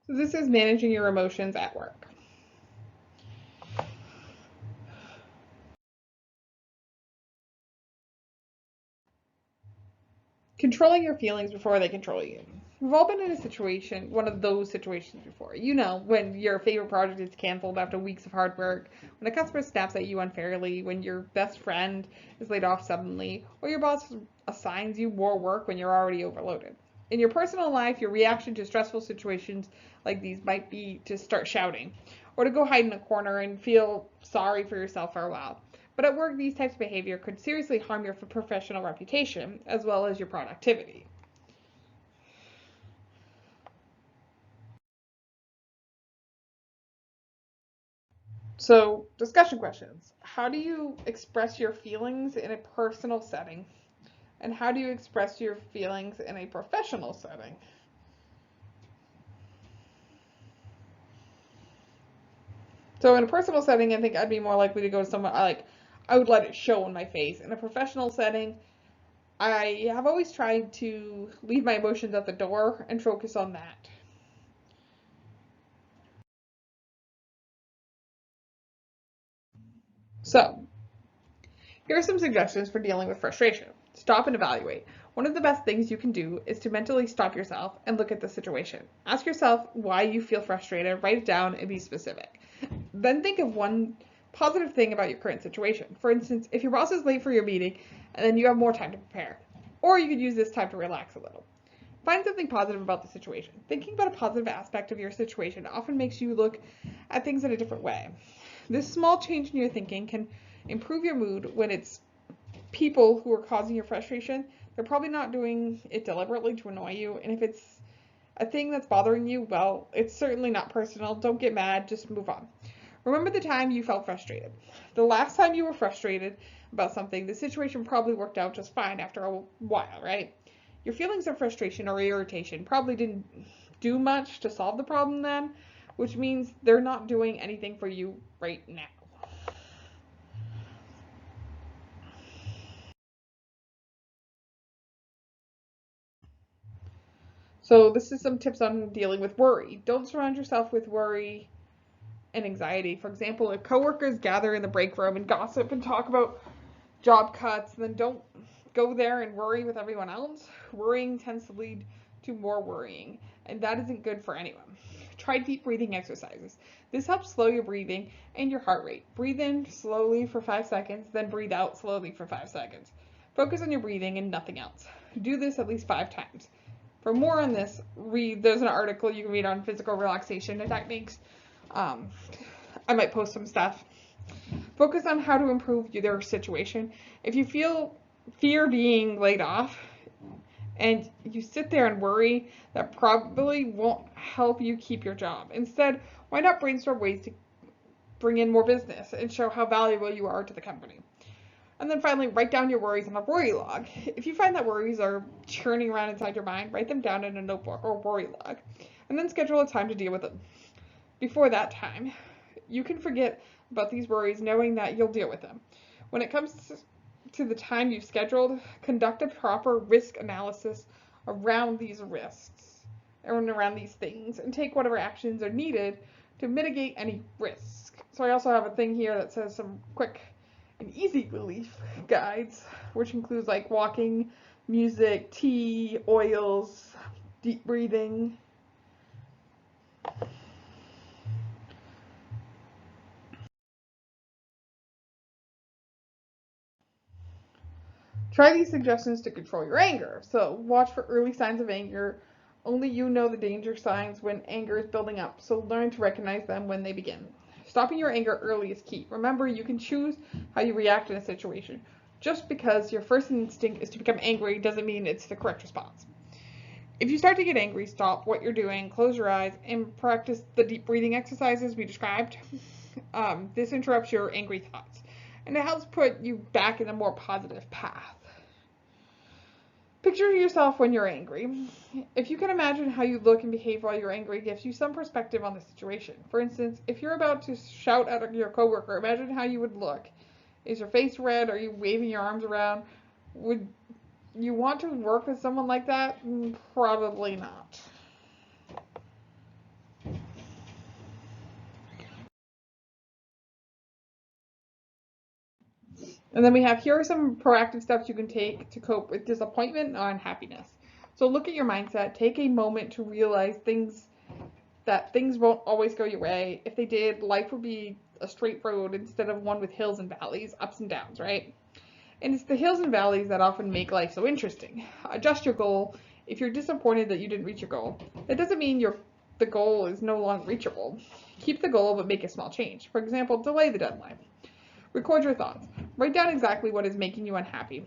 So this is managing your emotions at work. Controlling your feelings before they control you. We've all been in a situation, one of those situations before. You know, when your favorite project is canceled after weeks of hard work, when a customer snaps at you unfairly, when your best friend is laid off suddenly, or your boss assigns you more work when you're already overloaded. In your personal life, your reaction to stressful situations like these might be to start shouting, or to go hide in a corner and feel sorry for yourself for a while. But at work, these types of behavior could seriously harm your professional reputation as well as your productivity. So, discussion questions. How do you express your feelings in a personal setting? And how do you express your feelings in a professional setting? So, in a personal setting, I think I'd be more likely to go to someone I would let it show in my face. In a professional setting, I have always tried to leave my emotions at the door and focus on that. So, here are some suggestions for dealing with frustration. Stop and evaluate. One of the best things you can do is to mentally stop yourself and look at the situation. Ask yourself why you feel frustrated, write it down, and be specific. Then think of one positive thing about your current situation. For instance, if your boss is late for your meeting and then you have more time to prepare, or you could use this time to relax a little. Find something positive about the situation. Thinking about a positive aspect of your situation often makes you look at things in a different way. This small change in your thinking can improve your mood when it's people who are causing your frustration. They're probably not doing it deliberately to annoy you. And if it's a thing that's bothering you, well, it's certainly not personal. Don't get mad, just move on. Remember the time you felt frustrated. The last time you were frustrated about something, the situation probably worked out just fine after a while, right? Your feelings of frustration or irritation probably didn't do much to solve the problem then, which means they're not doing anything for you right now. So, this is some tips on dealing with worry. Don't surround yourself with worry and anxiety. For example, if coworkers gather in the break room and gossip and talk about job cuts, then don't go there and worry with everyone else. Worrying tends to lead to more worrying, and that isn't good for anyone. Try deep breathing exercises. This helps slow your breathing and your heart rate. Breathe in slowly for 5 seconds, then breathe out slowly for 5 seconds. Focus on your breathing and nothing else. Do this at least 5 times. For more on this, there's an article you can read on physical relaxation techniques. Um, I might post some stuff. Focus on how to improve their situation. If you feel fear being laid off and you sit there and worry, that probably won't help you keep your job. Instead, why not brainstorm ways to bring in more business and show how valuable you are to the company? And then finally, write down your worries on a worry log. If you find that worries are churning around inside your mind, write them down in a notebook or worry log. And then schedule a time to deal with them. Before that time, you can forget about these worries knowing that you'll deal with them. When it comes to the time you've scheduled, conduct a proper risk analysis around these risks and around these things and take whatever actions are needed to mitigate any risk. So I also have a thing here that says some quick and easy relief guides, which includes like walking, music, tea, oils, deep breathing. Try these suggestions to control your anger. So, watch for early signs of anger. Only you know the danger signs when anger is building up, so learn to recognize them when they begin. Stopping your anger early is key. Remember, you can choose how you react in a situation. Just because your first instinct is to become angry doesn't mean it's the correct response. If you start to get angry, stop what you're doing, close your eyes, and practice the deep breathing exercises we described. This interrupts your angry thoughts, and it helps put you back in a more positive path. Picture yourself when you're angry. If you can imagine how you look and behave while you're angry, it gives you some perspective on the situation. For instance, if you're about to shout at your coworker, imagine how you would look. Is your face red? Are you waving your arms around? Would you want to work with someone like that? Probably not. And then we have, here are some proactive steps you can take to cope with disappointment or unhappiness. So look at your mindset. Take a moment to realize that things won't always go your way. If they did, life would be a straight road instead of one with hills and valleys, ups and downs, right? And it's the hills and valleys that often make life so interesting. Adjust your goal. If you're disappointed that you didn't reach your goal, that doesn't mean the goal is no longer reachable. Keep the goal, but make a small change. For example, delay the deadline. Record your thoughts. Write down exactly what is making you unhappy.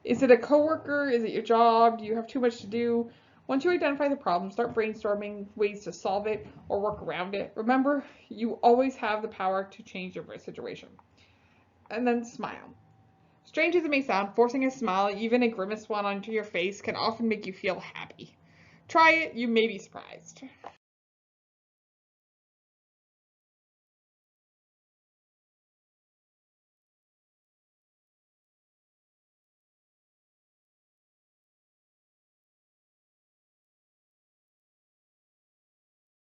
Is it a coworker? Is it your job? Do you have too much to do? Once you identify the problem, start brainstorming ways to solve it or work around it. Remember, you always have the power to change your situation. And then smile. Strange as it may sound, forcing a smile, even a grimace one onto your face, can often make you feel happy. Try it, you may be surprised.